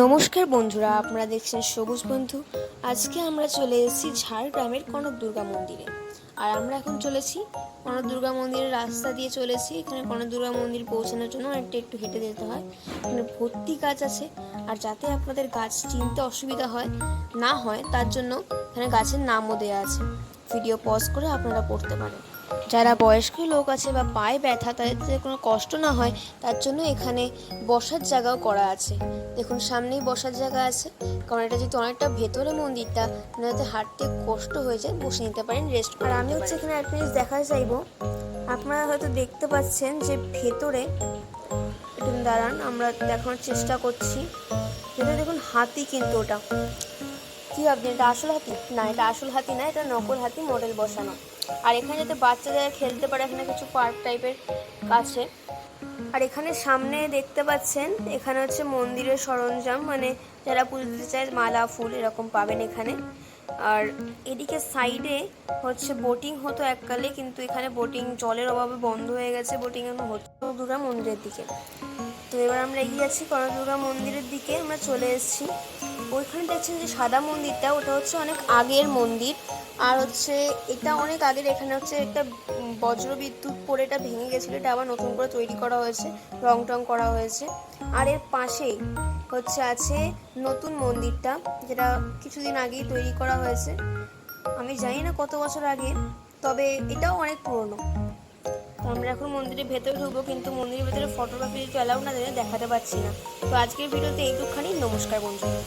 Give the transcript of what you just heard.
নমস্কার বন্ধুরা, আপনারা দেখছেন সবুজ বন্ধু। আজকে আমরা চলে এসেছি ঝাড়গ্রামের কনক দুর্গা মন্দিরে। আর আমরা এখন চলেছি কনক দুর্গা মন্দিরের রাস্তা দিয়ে চলেছি। এখানে কনক দুর্গা মন্দির পৌঁছানোর জন্য একটু হেঁটে যেতে হয়। এখানে ভর্তি গাছ আছে, আর যাতে আপনাদের গাছ চিনতে অসুবিধা না হয় তার জন্য এখানে গাছের নামও দেওয়া আছে। ভিডিও পজ করে আপনারা পড়তে পারেন। যারা বয়স্ক লোক আছে বা পায়ে ব্যথা, তাদের যাতে কোনো কষ্ট না হয় তার জন্য এখানে বসার জায়গাও করা আছে। দেখুন, সামনেই বসার জায়গা আছে, কারণ এটা যেহেতু অনেকটা ভেতরে মন্দিরটা, যাতে হাঁটতে কষ্ট হয়ে যায়, বসে নিতে পারেন, রেস্ট। আর আমি এখানে একটা জিনিস দেখা চাইবো, আপনারা হয়তো দেখতে পাচ্ছেন যে ভেতরে, একটু দাঁড়ান, আমরা দেখানোর চেষ্টা করছি। ভেতরে দেখুন হাতি, কিন্তু ওটা কি ভাবছেন, এটা আসল হাতি? না, এটা আসল হাতি না, এটা নকল হাতি, মডেল বসানো। আর এখানে যাতে বাচ্চাদের খেলতে পারে, এখানে কিছু পার্ক টাইপের আছে। আর এখানে সামনে দেখতে পাচ্ছেন, এখানে হচ্ছে মন্দিরের সরঞ্জাম, মানে যারা পুজো দিতে চায় মালা ফুল এরকম পাবেন এখানে। আর এদিকে সাইডে হচ্ছে বোটিং হতো এককালে, কিন্তু এখানে বোটিং জলের অভাবে বন্ধ হয়ে গেছে, বোটিং এখন হচ্ছে দুর্গা মন্দিরের দিকে। তো এবার আমরা এগিয়ে যাচ্ছি কনক দুর্গা মন্দিরের দিকে, আমরা চলে এসেছি। ওইখানে দেখছেন যে সাদা মন্দিরটা, ওটা হচ্ছে অনেক আগের মন্দির। আর হচ্ছে এটা অনেক আগের, এখানে হচ্ছে একটা বজ্র বিদ্যুৎ পড়ে এটা ভেঙে গেছিলো, এটা আবার নতুন করে তৈরি করা হয়েছে, রং টং করা হয়েছে। আর এর পাশেই হচ্ছে আছে নতুন মন্দিরটা, যেটা কিছুদিন আগেই তৈরি করা হয়েছে। আমি জানি না কত বছর আগে, তবে এটাও অনেক পুরনো। তো আমরা এখন মন্দিরের ভেতরে ঢুকবো, কিন্তু মন্দিরের ভেতরে ফটোগ্রাফি যেহেতু অ্যালাউ না, দেখাতে পারছি না। তো আজকের ভিডিওতে এইটুকখানি। নমস্কার বন্ধুরা।